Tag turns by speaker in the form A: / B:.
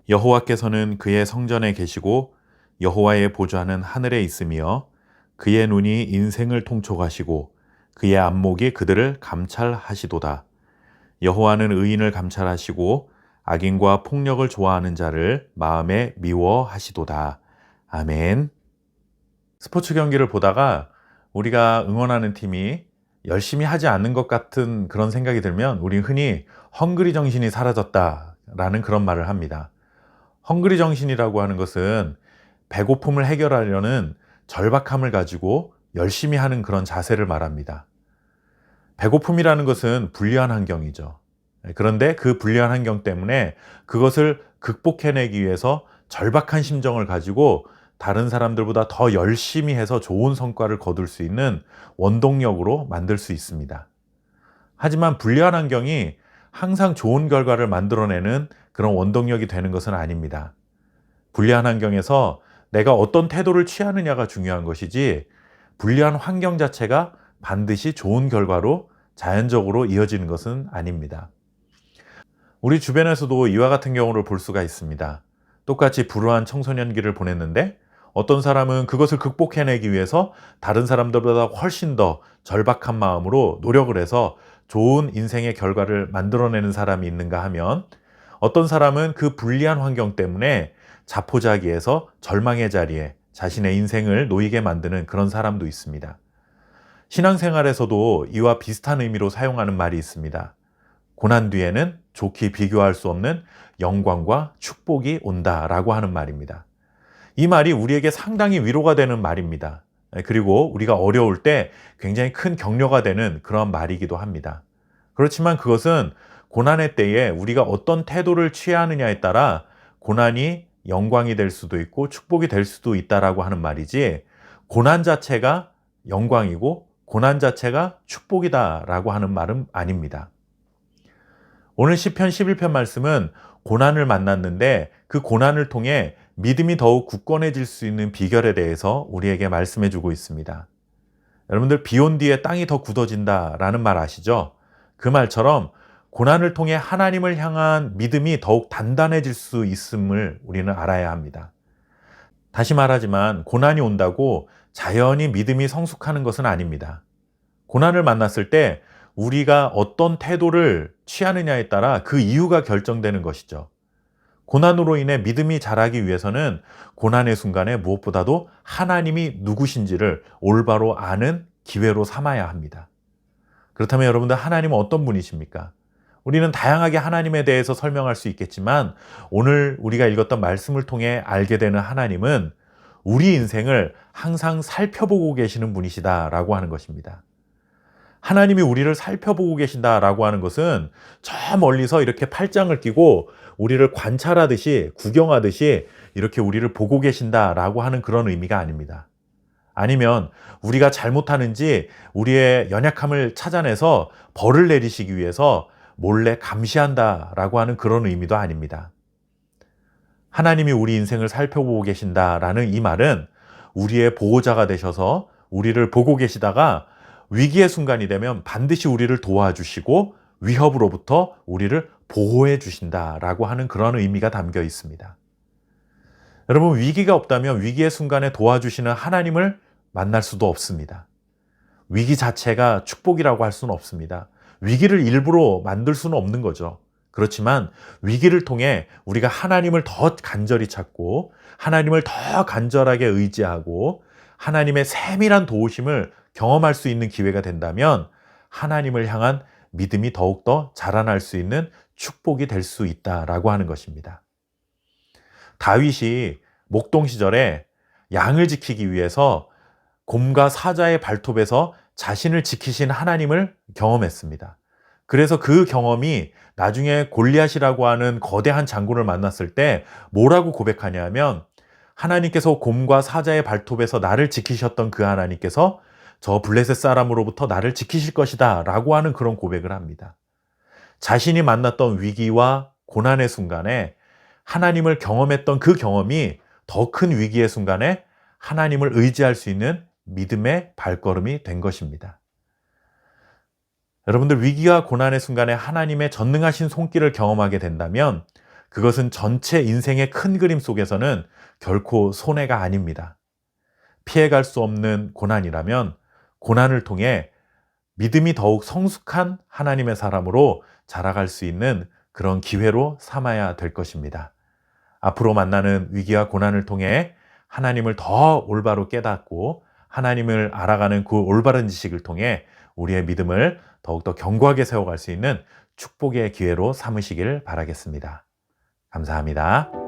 A: 여호와께서는 그의 성전에 계시고 여호와의 보좌는 하늘에 있으며 그의 눈이 인생을 통촉하시고 그의 안목이 그들을 감찰하시도다. 여호와는 의인을 감찰하시고 악인과 폭력을 좋아하는 자를 마음에 미워하시도다. 아멘. 스포츠 경기를 보다가 우리가 응원하는 팀이 열심히 하지 않는 것 같은 그런 생각이 들면 우리 흔히 헝그리 정신이 사라졌다라는 그런 말을 합니다. 헝그리 정신이라고 하는 것은 배고픔을 해결하려는 절박함을 가지고 열심히 하는 그런 자세를 말합니다. 배고픔이라는 것은 불리한 환경이죠. 그런데 그 불리한 환경 때문에 그것을 극복해내기 위해서 절박한 심정을 가지고 다른 사람들보다 더 열심히 해서 좋은 성과를 거둘 수 있는 원동력으로 만들 수 있습니다. 하지만 불리한 환경이 항상 좋은 결과를 만들어내는 그런 원동력이 되는 것은 아닙니다. 불리한 환경에서 내가 어떤 태도를 취하느냐가 중요한 것이지 불리한 환경 자체가 반드시 좋은 결과로 자연적으로 이어지는 것은 아닙니다. 우리 주변에서도 이와 같은 경우를 볼 수가 있습니다. 똑같이 불우한 청소년기를 보냈는데 어떤 사람은 그것을 극복해내기 위해서 다른 사람들보다 훨씬 더 절박한 마음으로 노력을 해서 좋은 인생의 결과를 만들어내는 사람이 있는가 하면 어떤 사람은 그 불리한 환경 때문에 자포자기해서 절망의 자리에 자신의 인생을 놓이게 만드는 그런 사람도 있습니다. 신앙생활에서도 이와 비슷한 의미로 사용하는 말이 있습니다. 고난 뒤에는 좋게 비교할 수 없는 영광과 축복이 온다라고 하는 말입니다. 이 말이 우리에게 상당히 위로가 되는 말입니다. 그리고 우리가 어려울 때 굉장히 큰 격려가 되는 그런 말이기도 합니다. 그렇지만 그것은 고난의 때에 우리가 어떤 태도를 취해야 하느냐에 따라 고난이 영광이 될 수도 있고 축복이 될 수도 있다라고 하는 말이지 고난 자체가 영광이고 고난 자체가 축복이다라고 하는 말은 아닙니다. 오늘 시편 11편 말씀은 고난을 만났는데 그 고난을 통해 믿음이 더욱 굳건해질 수 있는 비결에 대해서 우리에게 말씀해 주고 있습니다. 여러분들 비 온 뒤에 땅이 더 굳어진다라는 말 아시죠? 그 말처럼 고난을 통해 하나님을 향한 믿음이 더욱 단단해질 수 있음을 우리는 알아야 합니다. 다시 말하지만 고난이 온다고 자연히 믿음이 성숙하는 것은 아닙니다. 고난을 만났을 때 우리가 어떤 태도를 취하느냐에 따라 그 이유가 결정되는 것이죠. 고난으로 인해 믿음이 자라기 위해서는 고난의 순간에 무엇보다도 하나님이 누구신지를 올바로 아는 기회로 삼아야 합니다. 그렇다면 여러분들 하나님은 어떤 분이십니까? 우리는 다양하게 하나님에 대해서 설명할 수 있겠지만 오늘 우리가 읽었던 말씀을 통해 알게 되는 하나님은 우리 인생을 항상 살펴보고 계시는 분이시다라고 하는 것입니다. 하나님이 우리를 살펴보고 계신다라고 하는 것은 저 멀리서 이렇게 팔짱을 끼고 우리를 관찰하듯이 구경하듯이 이렇게 우리를 보고 계신다라고 하는 그런 의미가 아닙니다. 아니면 우리가 잘못하는지 우리의 연약함을 찾아내서 벌을 내리시기 위해서 몰래 감시한다라고 하는 그런 의미도 아닙니다. 하나님이 우리 인생을 살펴보고 계신다라는 이 말은 우리의 보호자가 되셔서 우리를 보고 계시다가 위기의 순간이 되면 반드시 우리를 도와주시고 위협으로부터 우리를 보호해 주신다라고 하는 그런 의미가 담겨 있습니다. 여러분, 위기가 없다면 위기의 순간에 도와주시는 하나님을 만날 수도 없습니다. 위기 자체가 축복이라고 할 수는 없습니다. 위기를 일부러 만들 수는 없는 거죠. 그렇지만 위기를 통해 우리가 하나님을 더 간절히 찾고 하나님을 더 간절하게 의지하고 하나님의 세밀한 도우심을 경험할 수 있는 기회가 된다면 하나님을 향한 믿음이 더욱더 자라날 수 있는 축복이 될 수 있다라고 하는 것입니다. 다윗이 목동 시절에 양을 지키기 위해서 곰과 사자의 발톱에서 자신을 지키신 하나님을 경험했습니다. 그래서 그 경험이 나중에 골리앗이라고 하는 거대한 장군을 만났을 때 뭐라고 고백하냐면 하나님께서 곰과 사자의 발톱에서 나를 지키셨던 그 하나님께서 저 블레셋 사람으로부터 나를 지키실 것이다 라고 하는 그런 고백을 합니다. 자신이 만났던 위기와 고난의 순간에 하나님을 경험했던 그 경험이 더 큰 위기의 순간에 하나님을 의지할 수 있는 믿음의 발걸음이 된 것입니다. 여러분들 위기와 고난의 순간에 하나님의 전능하신 손길을 경험하게 된다면 그것은 전체 인생의 큰 그림 속에서는 결코 손해가 아닙니다. 피해갈 수 없는 고난이라면 고난을 통해 믿음이 더욱 성숙한 하나님의 사람으로 자라갈 수 있는 그런 기회로 삼아야 될 것입니다. 앞으로 만나는 위기와 고난을 통해 하나님을 더 올바로 깨닫고 하나님을 알아가는 그 올바른 지식을 통해 우리의 믿음을 더욱더 견고하게 세워갈 수 있는 축복의 기회로 삼으시길 바라겠습니다. 감사합니다.